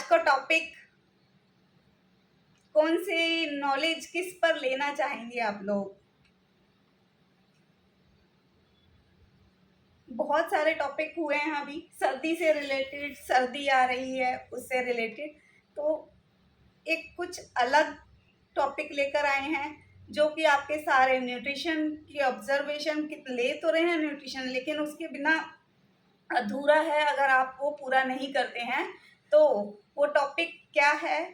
का टॉपिक कौन सी नॉलेज किस पर लेना चाहेंगे आप लोग? बहुत सारे टॉपिक हुए हैं अभी, सर्दी से रिलेटेड, सर्दी आ रही है उससे रिलेटेड, तो एक कुछ अलग टॉपिक लेकर आए हैं जो कि आपके सारे न्यूट्रिशन की ऑब्जर्वेशन ले तो रहे हैं न्यूट्रिशन, लेकिन उसके बिना अधूरा है अगर आप वो पूरा नहीं करते हैं। तो वो टॉपिक क्या है?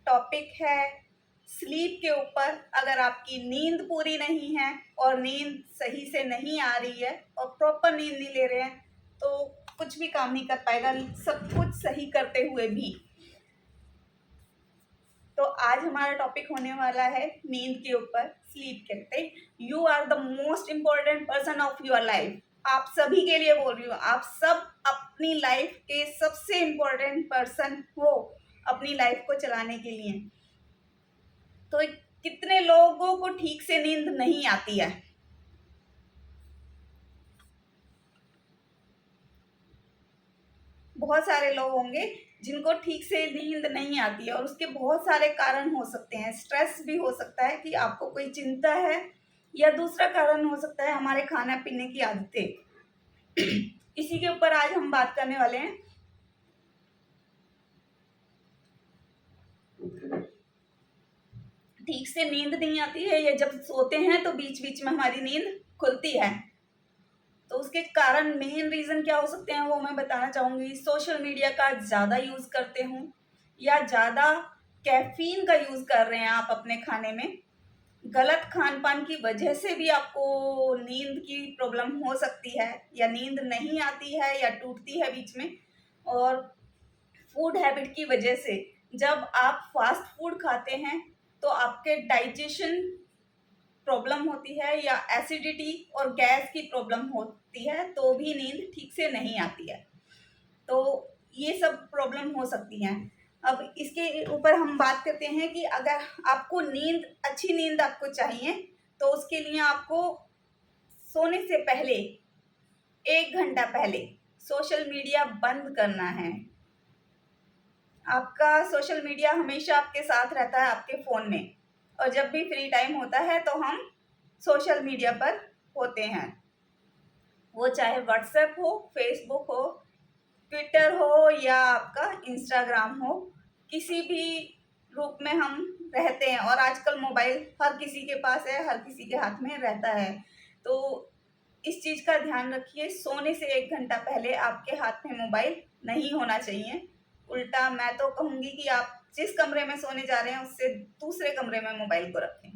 टॉपिक है स्लीप के ऊपर। अगर आपकी नींद पूरी नहीं है और नींद सही से नहीं आ रही है और प्रॉपर नींद नहीं ले रहे हैं तो कुछ भी काम नहीं कर पाएगा, सब कुछ सही करते हुए भी। तो आज हमारा टॉपिक होने वाला है नींद के ऊपर, स्लीप कहते हैं। You are the most important person of your life. आप सभी के लिए बोल रही हूँ, आप सब अपनी लाइफ के सबसे इम्पोर्टेंट पर्सन हो अपनी लाइफ को चलाने के लिए। तो कितने लोगों को ठीक से नींद नहीं आती है? बहुत सारे लोग होंगे जिनको ठीक से नींद नहीं आती है और उसके बहुत सारे कारण हो सकते हैं। स्ट्रेस भी हो सकता है कि आपको कोई चिंता है, या दूसरा कारण हो सकता है हमारे खाने पीने की आदतें। इसी के ऊपर आज हम बात करने वाले हैं। ठीक से नींद नहीं आती है या जब सोते हैं तो बीच बीच में हमारी नींद खुलती है, तो उसके कारण मेन रीज़न क्या हो सकते हैं वो मैं बताना चाहूँगी। सोशल मीडिया का ज़्यादा यूज़ करते हूँ, या ज़्यादा कैफ़ीन का यूज़ कर रहे हैं आप अपने खाने में। गलत खान पान की वजह से भी आपको नींद की प्रॉब्लम हो सकती है, या नींद नहीं आती है या टूटती है बीच में। और फूड हैबिट की वजह से, जब आप फास्ट फूड खाते हैं तो आपके डाइजेशन प्रॉब्लम होती है या एसिडिटी और गैस की प्रॉब्लम होती है, तो भी नींद ठीक से नहीं आती है। तो ये सब प्रॉब्लम हो सकती हैं। अब इसके ऊपर हम बात करते हैं कि अगर आपको नींद, अच्छी नींद आपको चाहिए तो उसके लिए आपको सोने से पहले 1 घंटा पहले सोशल मीडिया बंद करना है। आपका सोशल मीडिया हमेशा आपके साथ रहता है आपके फ़ोन में, और जब भी फ्री टाइम होता है तो हम सोशल मीडिया पर होते हैं। वो चाहे व्हाट्सएप हो, फेसबुक हो, ट्विटर हो या आपका इंस्टाग्राम हो, किसी भी रूप में हम रहते हैं। और आजकल मोबाइल हर किसी के पास है, हर किसी के हाथ में रहता है। तो इस चीज़ का ध्यान रखिए, सोने से 1 घंटा पहले आपके हाथ में मोबाइल नहीं होना चाहिए। उल्टा मैं तो कहूँगी कि आप जिस कमरे में सोने जा रहे हैं उससे दूसरे कमरे में मोबाइल को रखें।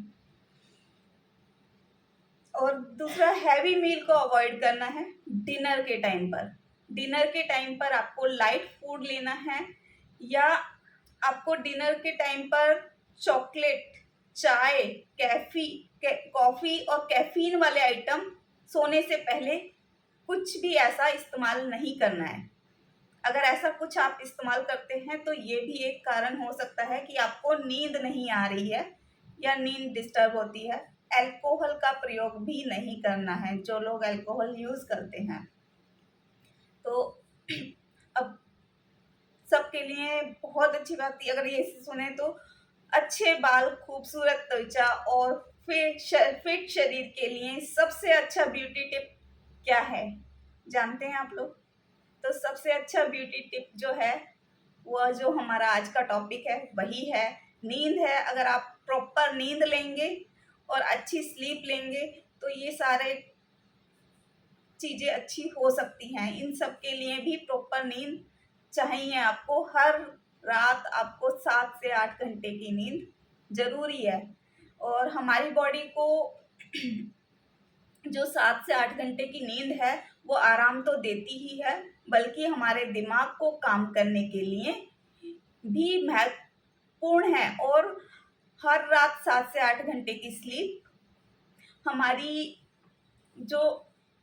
और दूसरा, हैवी मील को अवॉइड करना है डिनर के टाइम पर। डिनर के टाइम पर आपको लाइट फूड लेना है, या आपको डिनर के टाइम पर चॉकलेट, चाय, कॉफ़ी और कैफीन वाले आइटम सोने से पहले कुछ भी ऐसा इस्तेमाल नहीं करना है। अगर ऐसा कुछ आप इस्तेमाल करते हैं तो ये भी एक कारण हो सकता है कि आपको नींद नहीं आ रही है या नींद डिस्टर्ब होती है। अल्कोहल का प्रयोग भी नहीं करना है, जो लोग अल्कोहल यूज़ करते हैं। तो अब सबके लिए बहुत अच्छी बात थी अगर ये सुने तो, अच्छे बाल, खूबसूरत त्वचा और फिट शरीर के लिए सबसे अच्छा ब्यूटी टिप क्या है जानते हैं आप लोग? तो सबसे अच्छा ब्यूटी टिप जो है, वह जो हमारा आज का टॉपिक है वही है नींद है। अगर आप प्रॉपर नींद लेंगे और अच्छी स्लीप लेंगे तो ये सारे चीज़ें अच्छी हो सकती हैं। इन सब के लिए भी प्रॉपर नींद चाहिए आपको। हर रात आपको 7 से 8 घंटे की नींद ज़रूरी है। और हमारी बॉडी को जो 7 से 8 घंटे की नींद है वो आराम तो देती ही है, बल्कि हमारे दिमाग को काम करने के लिए भी महत्वपूर्ण है। और हर रात 7 से 8 घंटे की स्लीप हमारी जो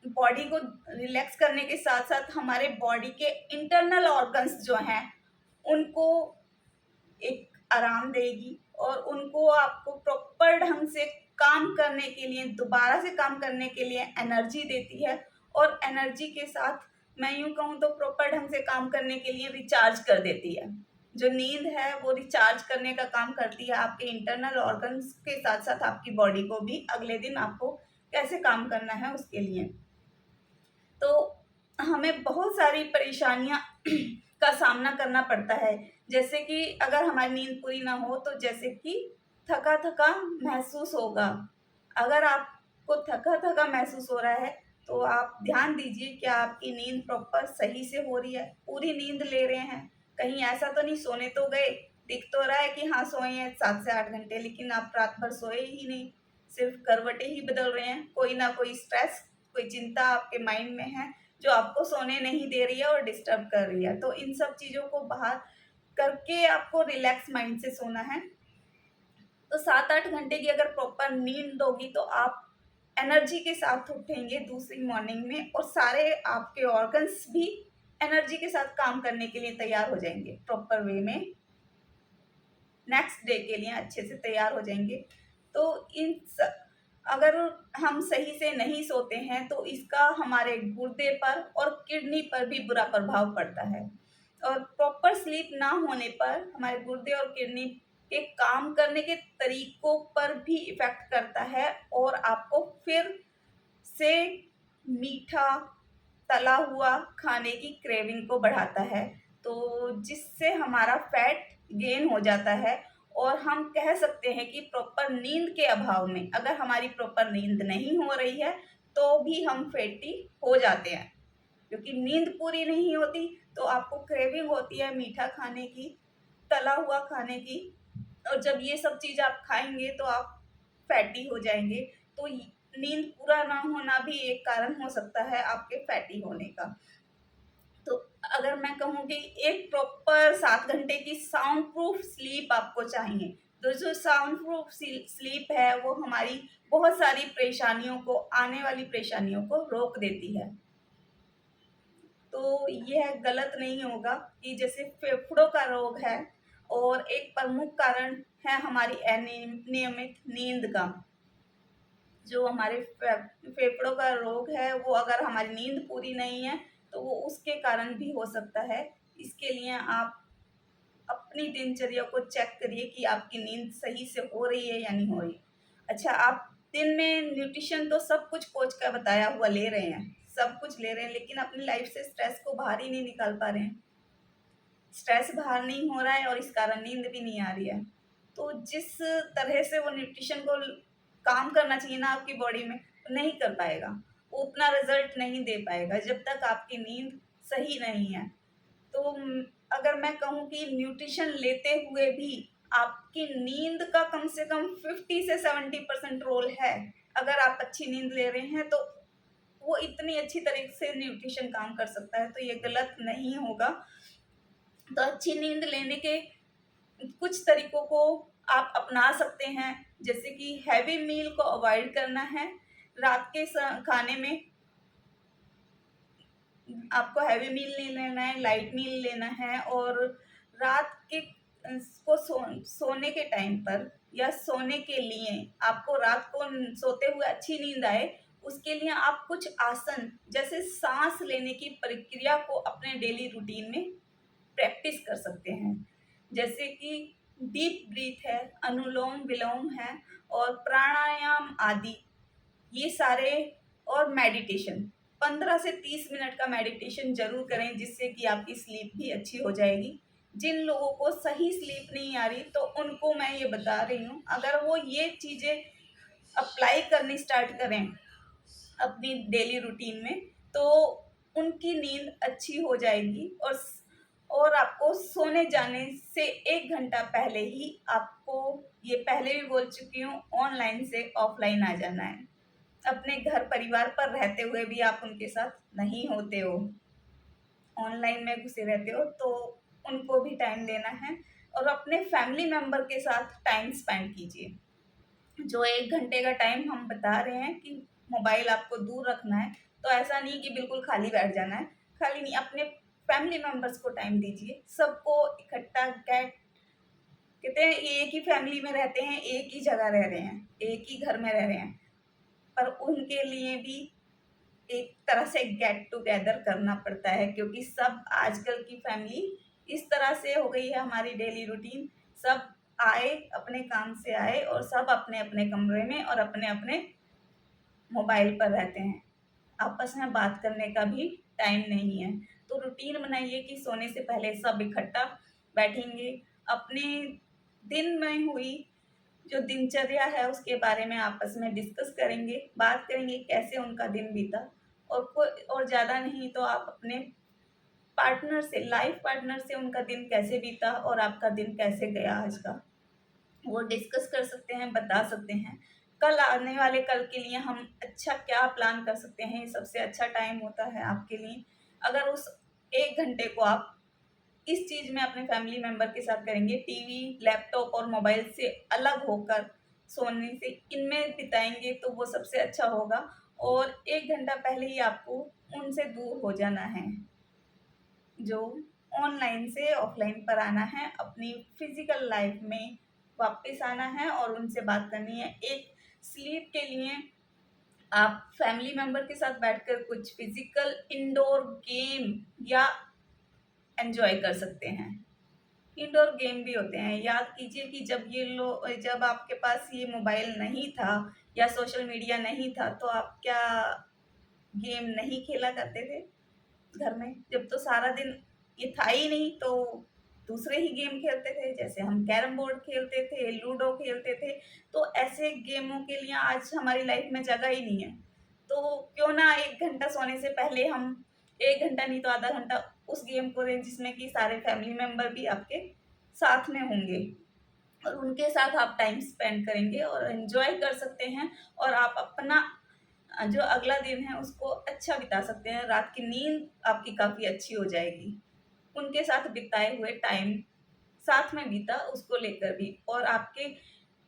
बॉडी को रिलैक्स करने के साथ साथ हमारे बॉडी के इंटरनल ऑर्गन्स जो हैं उनको एक आराम देगी, और उनको आपको प्रॉपर ढंग से काम करने के लिए, दोबारा से काम करने के लिए एनर्जी देती है। और एनर्जी के साथ मैं यूँ कहूँ तो प्रॉपर ढंग से काम करने के लिए रिचार्ज कर देती है। जो नींद है वो रिचार्ज करने का काम करती है आपके इंटरनल ऑर्गन्स के साथ-साथ आपकी बॉडी को भी अगले दिन आपको कैसे काम करना है उसके लिए। तो हमें बहुत सारी परेशानियाँ का सामना करना पड़ता है। जैसे कि अगर हमारी नींद पूरी ना हो तो जैसे कि थका-थका महसूस होगा। अगर आपको थका-थका महसूस हो रहा है तो आप ध्यान दीजिए क्या आपकी नींद प्रॉपर सही से हो रही है, पूरी नींद ले रहे हैं। कहीं ऐसा तो नहीं सोने तो गए, दिख तो रहा है कि हाँ सोए हैं 7 से 8 घंटे लेकिन आप रात भर सोए ही नहीं, सिर्फ़ करवटें ही बदल रहे हैं। कोई ना कोई स्ट्रेस, कोई चिंता आपके माइंड में है जो आपको सोने नहीं दे रही है और डिस्टर्ब कर रही है। तो इन सब चीज़ों को बाहर करके आपको रिलैक्स माइंड से सोना है। तो 7-8 घंटे की अगर प्रॉपर नींद होगी तो आप एनर्जी के साथ उठेंगे दूसरी मॉर्निंग में और सारे आपके ऑर्गन्स भी एनर्जी के साथ काम करने के लिए तैयार हो जाएँगे प्रॉपर वे में। नेक्स्ट डे के लिए अच्छे से तैयार हो जाएँगे। तो अगर हम सही से नहीं सोते हैं तो इसका हमारे गुर्दे पर और किडनी पर भी बुरा प्रभाव पड़ता है। और प्रॉपर स्लीप ना होने पर हमारे गुर्दे और किडनी के काम करने के तरीकों पर भी इफ़ेक्ट करता है और आपको फिर से मीठा, तला हुआ खाने की क्रेविंग को बढ़ाता है। तो जिससे हमारा फैट गेन हो जाता है और हम कह सकते हैं कि प्रॉपर नींद के अभाव में अगर हमारी प्रॉपर नींद नहीं हो रही है तो भी हम फैटी हो जाते हैं। क्योंकि नींद पूरी नहीं होती तो आपको क्रेविंग होती है मीठा खाने की, तला हुआ खाने की और जब ये सब चीज़ आप खाएँगे तो आप फैटी हो जाएँगे। तो नींद पूरा ना होना भी एक कारण हो सकता है आपके फैटी होने का। तो अगर मैं कहूँ कि एक प्रॉपर 7 घंटे की साउंड प्रूफ स्लीप आपको चाहिए। तो जो साउंड प्रूफ स्लीप है वो हमारी बहुत सारी परेशानियों को, आने वाली परेशानियों को रोक देती है। तो यह गलत नहीं होगा कि जैसे फेफड़ों का रोग है और एक प्रमुख कारण है हमारी अनियमित नींद का। जो हमारे फेफड़ों का रोग है वो अगर हमारी नींद पूरी नहीं है तो वो उसके कारण भी हो सकता है। इसके लिए आप अपनी दिनचर्या को चेक करिए कि आपकी नींद सही से हो रही है या नहीं हो रही। अच्छा, आप दिन में न्यूट्रिशन तो सब कुछ कोच का बताया हुआ ले रहे हैं, सब कुछ ले रहे हैं लेकिन अपनी लाइफ से स्ट्रेस को बाहर ही नहीं निकाल पा रहे हैं। स्ट्रेस बाहर नहीं हो रहा है और इस कारण नींद भी नहीं आ रही है। तो जिस तरह से वो न्यूट्रिशन को काम करना चाहिए ना आपकी बॉडी में, नहीं कर पाएगा। वो उतना रिज़ल्ट नहीं दे पाएगा जब तक आपकी नींद सही नहीं है। तो अगर मैं कहूँ कि न्यूट्रिशन लेते हुए भी आपकी नींद का कम से कम 50 से 70% रोल है। अगर आप अच्छी नींद ले रहे हैं तो वो इतनी अच्छी तरीके से न्यूट्रिशन काम कर सकता है, तो ये गलत नहीं होगा। तो अच्छी नींद लेने के कुछ तरीकों को आप अपना सकते हैं, जैसे कि हैवी मील को अवॉइड करना है। रात के खाने में आपको हैवी मील नहीं लेना है, लाइट मील लेना है और रात के को सोने के टाइम पर या सोने के लिए आपको रात को सोते हुए अच्छी नींद आए, उसके लिए आप कुछ आसन जैसे सांस लेने की प्रक्रिया को अपने डेली रूटीन में प्रैक्टिस कर सकते हैं। जैसे कि डीप ब्रीथ है, अनुलोम विलोम है और प्राणायाम आदि, ये सारे और मेडिटेशन 15 से 30 मिनट का मेडिटेशन ज़रूर करें जिससे कि आपकी स्लीप भी अच्छी हो जाएगी। जिन लोगों को सही स्लीप नहीं आ रही तो उनको मैं ये बता रही हूँ, अगर वो ये चीज़ें अप्लाई करनी स्टार्ट करें अपनी डेली रूटीन में तो उनकी नींद अच्छी हो जाएगी और आपको सोने जाने से 1 घंटा पहले ही आपको, ये पहले भी बोल चुकी हूँ, ऑनलाइन से ऑफलाइन आ जाना है। अपने घर परिवार पर रहते हुए भी आप उनके साथ नहीं होते हो, ऑनलाइन में घुसे रहते हो, तो उनको भी टाइम देना है और अपने फैमिली मेंबर के साथ टाइम स्पेंड कीजिए। जो 1 घंटे का टाइम हम बता रहे हैं कि मोबाइल आपको दूर रखना है, तो ऐसा नहीं कि बिल्कुल खाली बैठ जाना है। खाली नहीं, अपने फैमिली मेंबर्स को टाइम दीजिए, सबको इकट्ठा गेट कहते हैं एक ही फैमिली में रहते हैं, एक ही जगह रह रहे हैं, एक ही घर में रह रहे हैं, पर उनके लिए भी एक तरह से गेट टुगेदर करना पड़ता है, क्योंकि सब आजकल की फैमिली इस तरह से हो गई है, हमारी डेली रूटीन। सब आए, अपने काम से आए और सब अपने अपने कमरे में और अपने अपने मोबाइल पर रहते हैं। आपस में बात करने का भी टाइम नहीं है। तो रूटीन बनाइए कि सोने से पहले सब इकट्ठा बैठेंगे, अपने दिन में हुई जो दिनचर्या है उसके बारे में आपस में डिस्कस करेंगे, बात करेंगे कैसे उनका दिन बीता। और कोई और ज़्यादा नहीं तो आप अपने पार्टनर से, लाइफ पार्टनर से उनका दिन कैसे बीता और आपका दिन कैसे गया आज का, वो डिस्कस कर सकते हैं, बता सकते हैं। कल आने वाले कल के लिए हम अच्छा क्या प्लान कर सकते हैं, ये सबसे अच्छा टाइम होता है आपके लिए। अगर उस 1 घंटे को आप इस चीज़ में अपने फैमिली मेंबर के साथ करेंगे, टीवी, लैपटॉप और मोबाइल से अलग होकर सोने से इनमें बिताएँगे तो वो सबसे अच्छा होगा। और 1 घंटा पहले ही आपको उनसे दूर हो जाना है, जो ऑनलाइन से ऑफलाइन पर आना है, अपनी फिज़िकल लाइफ में वापस आना है और उनसे बात करनी है। एक स्लीप के लिए आप फैमिली मेंबर के साथ बैठकर कुछ फिज़िकल इंडोर गेम या एन्जॉय कर सकते हैं। इंडोर गेम भी होते हैं। याद कीजिए कि जब आपके पास ये मोबाइल नहीं था या सोशल मीडिया नहीं था, तो आप क्या गेम नहीं खेला करते थे घर में? जब तो सारा दिन ये था ही नहीं, तो दूसरे ही गेम खेलते थे, जैसे हम कैरम बोर्ड खेलते थे, लूडो खेलते थे। तो ऐसे गेमों के लिए आज हमारी लाइफ में जगह ही नहीं है। तो क्यों ना 1 घंटा सोने से पहले हम 1 घंटा नहीं तो आधा घंटा उस गेम को दें, जिसमें कि सारे फैमिली मेंबर भी आपके साथ में होंगे और उनके साथ आप टाइम स्पेंड करेंगे और एंजॉय कर सकते हैं। और आप अपना जो अगला दिन है उसको अच्छा बिता सकते हैं। रात की नींद आपकी काफ़ी अच्छी हो जाएगी, उनके साथ बिताए हुए टाइम साथ में बीता उसको लेकर भी। और आपके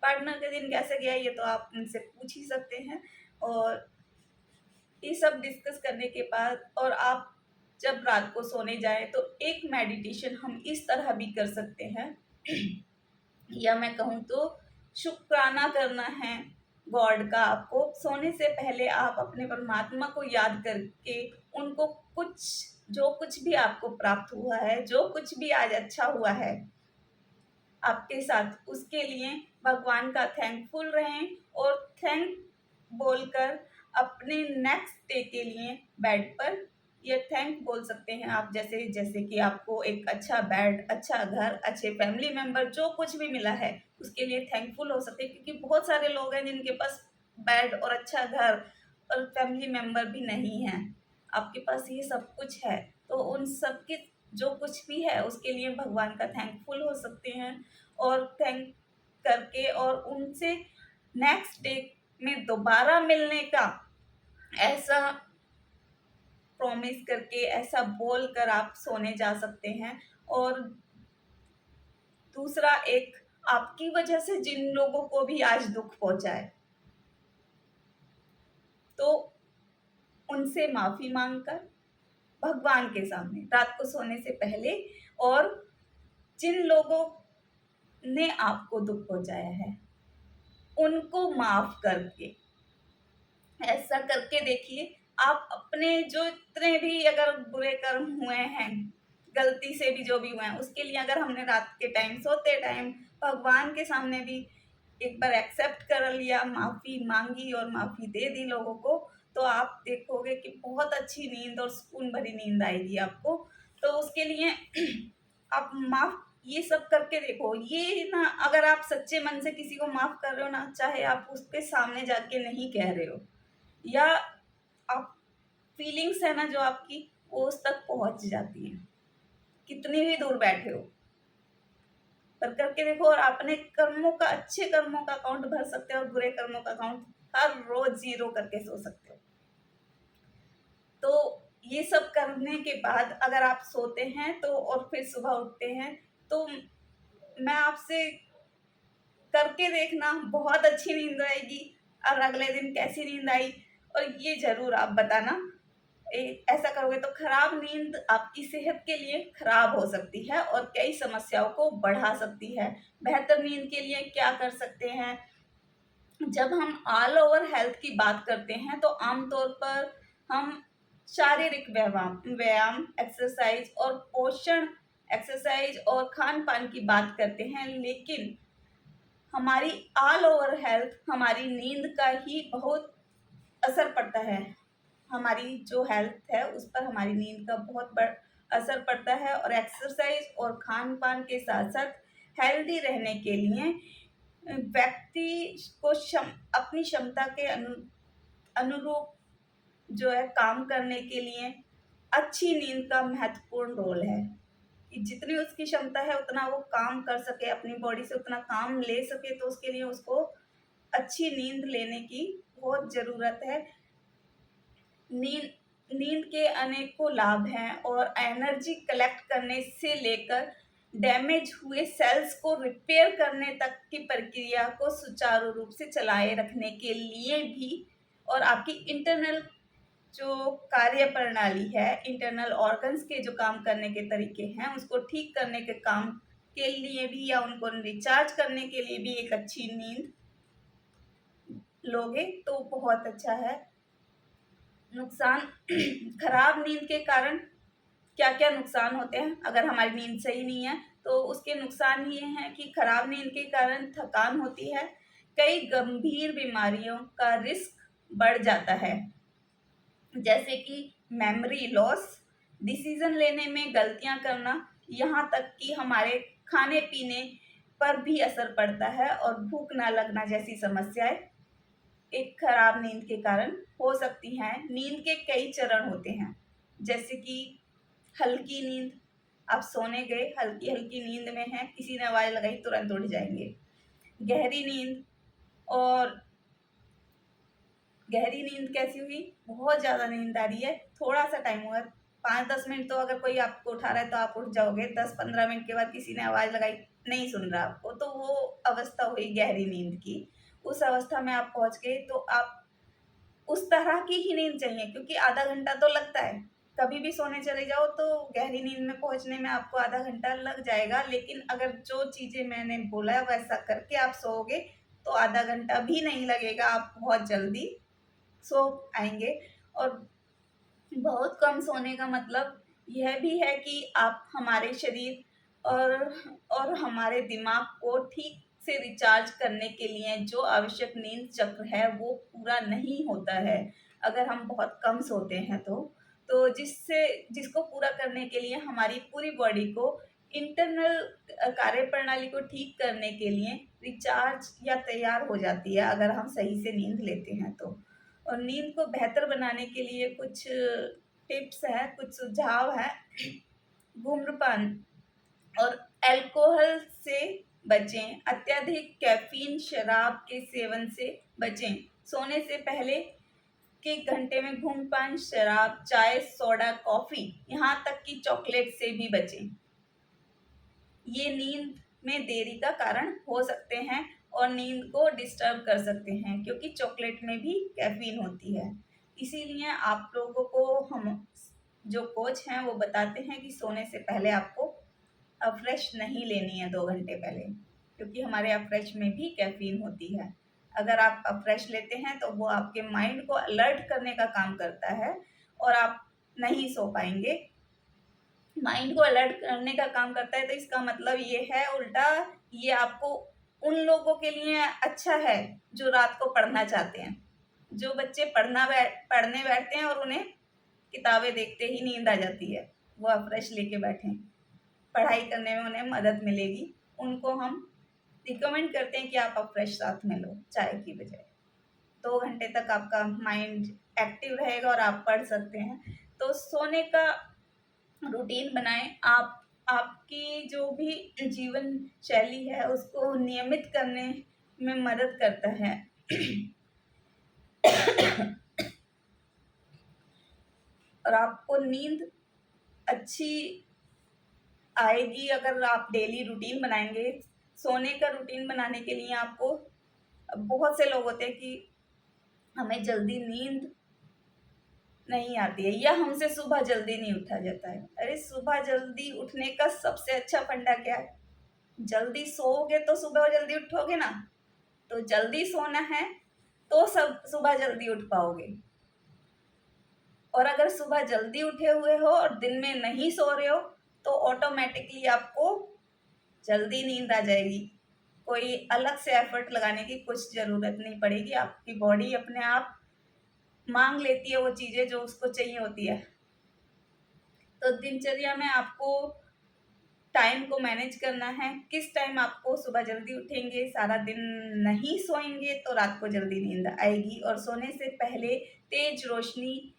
पार्टनर का दिन कैसे गया ये तो आप उनसे पूछ ही सकते हैं। और ये सब डिस्कस करने के बाद और आप जब रात को सोने जाएँ तो एक मेडिटेशन हम इस तरह भी कर सकते हैं या मैं कहूँ तो शुक्राना करना है गॉड का। आपको सोने से पहले आप अपने परमात्मा को याद करके उनको जो कुछ भी आपको प्राप्त हुआ है, जो कुछ भी आज अच्छा हुआ है आपके साथ, उसके लिए भगवान का थैंकफुल रहें और थैंक बोलकर अपने नेक्स्ट डे के लिए बेड पर ये थैंक बोल सकते हैं आप। जैसे जैसे कि आपको एक अच्छा बेड, अच्छा घर, अच्छे फैमिली मेंबर, जो कुछ भी मिला है उसके लिए थैंकफुल हो सकते हैं। क्योंकि बहुत सारे लोग हैं जिनके पास बेड और अच्छा घर और फैमिली मेंबर भी नहीं है। आपके पास ये सब कुछ है, तो उन सब के जो कुछ भी है उसके लिए भगवान का थैंकफुल हो सकते हैं। और थैंक करके और उनसे नेक्स्ट डे में दोबारा मिलने का ऐसा प्रॉमिस करके, ऐसा बोल कर आप सोने जा सकते हैं। और दूसरा, एक आपकी वजह से जिन लोगों को भी आज दुख पहुंचा है, तो उनसे माफ़ी मांगकर भगवान के सामने रात को सोने से पहले, और जिन लोगों ने आपको दुख पहुंचाया है उनको माफ़ करके, ऐसा करके देखिए। आप अपने जो इतने भी अगर बुरे कर्म हुए हैं, गलती से भी जो भी हुए हैं, उसके लिए अगर हमने रात के टाइम, सोते टाइम भगवान के सामने भी एक बार एक्सेप्ट कर लिया, माफ़ी मांगी और माफ़ी दे दी लोगों को, तो आप देखोगे कि बहुत अच्छी नींद और सुकून भरी नींद आएगी आपको। तो उसके लिए आप माफ़ ये सब करके देखो। ये ना, अगर आप सच्चे मन से किसी को माफ़ कर रहे हो ना, चाहे आप उसके सामने जाके नहीं कह रहे हो, या आप फीलिंग्स है ना जो आपकी, वो उस तक पहुंच जाती हैं, कितनी भी दूर बैठे हो। पर करके देखो और अपने कर्मों का, अच्छे कर्मों का अकाउंट भर सकते हो और बुरे कर्मों का अकाउंट हर रोज 0 करके सो सकते हो। तो ये सब करने के बाद अगर आप सोते हैं तो और फिर सुबह उठते हैं, तो मैं आपसे करके देखना, बहुत अच्छी नींद आएगी। और अगले दिन कैसी नींद आई और ये ज़रूर आप बताना। ऐसा करोगे तो खराब नींद आपकी सेहत के लिए खराब हो सकती है और कई समस्याओं को बढ़ा सकती है। बेहतर नींद के लिए क्या कर सकते हैं? जब हम ऑल ओवर हेल्थ की बात करते हैं तो आमतौर पर हम शारीरिक व्यायाम एक्सरसाइज और पोषण एक्सरसाइज और खान पान की बात करते हैं, लेकिन हमारी ऑल ओवर हेल्थ हमारी नींद का ही बहुत असर पड़ता है। हमारी जो हेल्थ है उस पर हमारी नींद का बहुत बड़ा असर पड़ता है। और एक्सरसाइज और खान पान के साथ साथ हेल्दी रहने के लिए व्यक्ति को अपनी क्षमता के अनुरूप जो है काम करने के लिए अच्छी नींद का महत्वपूर्ण रोल है कि जितनी उसकी क्षमता है उतना वो काम कर सके, अपनी बॉडी से उतना काम ले सके, तो उसके लिए उसको अच्छी नींद लेने की बहुत ज़रूरत है। नींद के अनेकों लाभ हैं और एनर्जी कलेक्ट करने से लेकर डैमेज हुए सेल्स को रिपेयर करने तक की प्रक्रिया को सुचारू रूप से चलाए रखने के लिए भी, और आपकी इंटरनल जो कार्य प्रणाली है, इंटरनल ऑर्गन्स के जो काम करने के तरीके हैं उसको ठीक करने के काम के लिए भी या उनको रिचार्ज करने के लिए भी एक अच्छी नींद लोगे तो बहुत अच्छा है। नुकसान खराब नींद के कारण क्या क्या नुकसान होते हैं? अगर हमारी नींद सही नहीं है तो उसके नुकसान ये हैं कि खराब नींद के कारण थकान होती है, कई गंभीर बीमारियों का रिस्क बढ़ जाता है, जैसे कि मेमोरी लॉस, डिसीजन लेने में गलतियां करना, यहाँ तक कि हमारे खाने पीने पर भी असर पड़ता है और भूख ना लगना जैसी समस्याएं एक खराब नींद के कारण हो सकती हैं। नींद के कई चरण होते हैं, जैसे कि हल्की नींद, आप सोने गए हल्की हल्की नींद में हैं, किसी ने आवाज़ लगाई तुरंत उठ जाएंगे। गहरी नींद, और गहरी नींद कैसी हुई? बहुत ज़्यादा नींद आ रही है, थोड़ा सा टाइम हुआ 5-10 मिनट तो अगर कोई आपको उठा रहा है तो आप उठ जाओगे, 10-15 मिनट के बाद किसी ने आवाज़ लगाई नहीं सुन रहा आपको, तो वो अवस्था हुई गहरी नींद की। उस अवस्था में आप पहुंच गए तो आप उस तरह की ही नींद चाहिए, क्योंकि आधा घंटा तो लगता है। कभी भी सोने चले जाओ तो गहरी नींद में पहुंचने में आपको आधा घंटा लग जाएगा, लेकिन अगर जो चीज़ें मैंने बोला वैसा करके आप सोओगे तो आधा घंटा भी नहीं लगेगा, आप बहुत जल्दी सो आएंगे। और बहुत कम सोने का मतलब यह भी है कि आप हमारे शरीर और हमारे दिमाग को ठीक से रिचार्ज करने के लिए जो आवश्यक नींद चक्र है वो पूरा नहीं होता है अगर हम बहुत कम सोते हैं तो जिसको पूरा करने के लिए हमारी पूरी बॉडी को इंटरनल कार्य प्रणाली को ठीक करने के लिए रिचार्ज या तैयार हो जाती है अगर हम सही से नींद लेते हैं तो। और नींद को बेहतर बनाने के लिए कुछ टिप्स हैं, कुछ सुझाव हैं। धूम्रपान और अल्कोहल से बचें, अत्यधिक कैफीन शराब के सेवन से बचें, सोने से पहले के घंटे में धूम्रपान, शराब, चाय, सोडा, कॉफ़ी, यहाँ तक कि चॉकलेट से भी बचें। ये नींद में देरी का कारण हो सकते हैं और नींद को डिस्टर्ब कर सकते हैं, क्योंकि चॉकलेट में भी कैफीन होती है। इसीलिए आप लोगों को हम जो कोच हैं वो बताते हैं कि सोने से पहले आपको अफ्रेश नहीं लेनी है 2 घंटे पहले, क्योंकि हमारे अफ्रेश में भी कैफीन होती है। अगर आप अफ्रेश लेते हैं तो वो आपके माइंड को अलर्ट करने का काम करता है और आप नहीं सो पाएंगे। माइंड को अलर्ट करने का काम करता है तो इसका मतलब ये है उल्टा, ये आपको उन लोगों के लिए अच्छा है जो रात को पढ़ना चाहते हैं। जो बच्चे पढ़ने बैठते हैं और उन्हें किताबें देखते ही नींद आ जाती है, वो अफ्रेश लेके बैठे, पढ़ाई करने में उन्हें मदद मिलेगी। उनको हम रिकमेंड करते हैं कि आप अफ्रेश साथ में लो चाय की बजाय। 2 घंटे तक आपका माइंड एक्टिव रहेगा और आप पढ़ सकते हैं। तो सोने का रूटीन बनाएं। आपकी जो भी जीवन शैली है उसको नियमित करने में मदद करता है। और आपको नींद अच्छी आएगी अगर आप डेली रूटीन बनाएंगे। सोने का रूटीन बनाने के लिए आपको, बहुत से लोग होते हैं कि हमें जल्दी नींद नहीं आती है या हमसे सुबह जल्दी नहीं उठा जाता है। अरे सुबह जल्दी उठने का सबसे अच्छा फंडा क्या है? जल्दी सोओगे तो सुबह जल्दी उठोगे ना। तो जल्दी सोना है तो सब सुबह जल्दी उठ पाओगे। और अगर सुबह जल्दी उठे हुए हो और दिन में नहीं सो रहे हो तो ऑटोमेटिकली आपको जल्दी नींद आ जाएगी। कोई अलग से एफर्ट लगाने की कुछ ज़रूरत नहीं पड़ेगी, आपकी बॉडी अपने आप मांग लेती है वो चीज़ें जो उसको चाहिए होती है। तो दिनचर्या में आपको टाइम को मैनेज करना है, किस टाइम आपको सुबह जल्दी उठेंगे, सारा दिन नहीं सोएंगे तो रात को जल्दी नींद आएगी। और सोने से पहले तेज रोशनी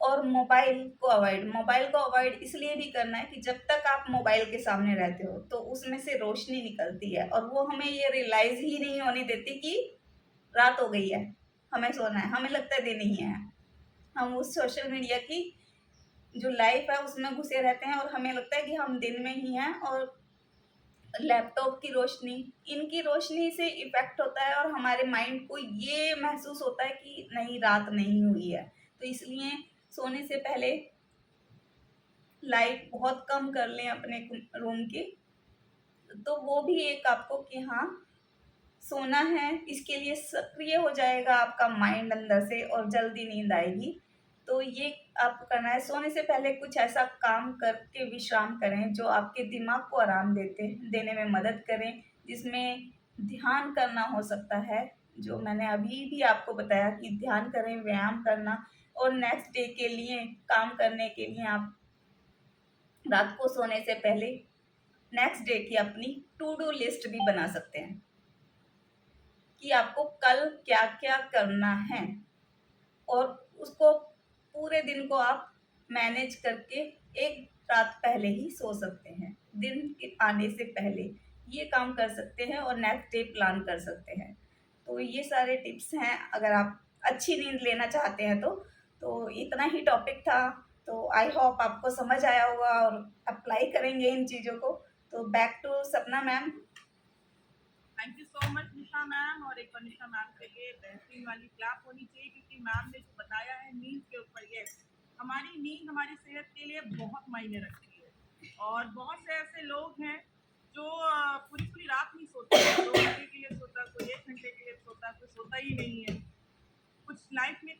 और मोबाइल को अवॉइड इसलिए भी करना है कि जब तक आप मोबाइल के सामने रहते हो तो उसमें से रोशनी निकलती है और वो हमें ये रियलाइज ही नहीं होने देती कि रात हो गई है, हमें सोना है, हमें लगता है दिन ही है। हम उस सोशल मीडिया की जो लाइफ है उसमें घुसे रहते हैं और हमें लगता है कि हम दिन में ही हैं। और लैपटॉप की रोशनी, इनकी रोशनी से इफ़ेक्ट होता है और हमारे माइंड को ये महसूस होता है कि नहीं, रात नहीं हुई है। तो इसलिए सोने से पहले लाइट बहुत कम कर लें अपने रूम की। तो वो भी एक आपको कि हाँ, सोना है, इसके लिए सक्रिय हो जाएगा आपका माइंड अंदर से और जल्दी नींद आएगी। तो ये आपको करना है। सोने से पहले कुछ ऐसा काम करके विश्राम करें जो आपके दिमाग को आराम देने में मदद करें, जिसमें ध्यान करना हो सकता है, जो मैंने अभी भी आपको बताया कि ध्यान करें, व्यायाम करना। और नेक्स्ट डे के लिए काम करने के लिए आप रात को सोने से पहले नेक्स्ट डे की अपनी टू डू लिस्ट भी बना सकते हैं कि आपको कल क्या क्या करना है, और उसको पूरे दिन को आप मैनेज करके एक रात पहले ही सो सकते हैं। दिन के आने से पहले ये काम कर सकते हैं और नेक्स्ट डे प्लान कर सकते हैं। तो ये सारे टिप्स हैं अगर आप अच्छी नींद लेना चाहते हैं तो इतना ही टॉपिक था। तो आई होप आपको समझ आया होगा और अप्लाई करेंगे इन चीज़ों को। तो बैक टू सपना ma'am. Thank you so much Nisha ma'am. और एक बार निशा मैम के लिए बेहतरीन वाली क्लैप होनी चाहिए, क्योंकि मैम ने जो बताया है नींद के ऊपर, ये हमारी नींद हमारी सेहत के लिए बहुत मायने रखती है। और बहुत से ऐसे लोग हैं जो पूरी पूरी रात नहीं सोते, 2 घंटे के लिए सोता, कोई 1 घंटे के लिए सोता, कोई सोता ही नहीं है। कुछ लाइफ में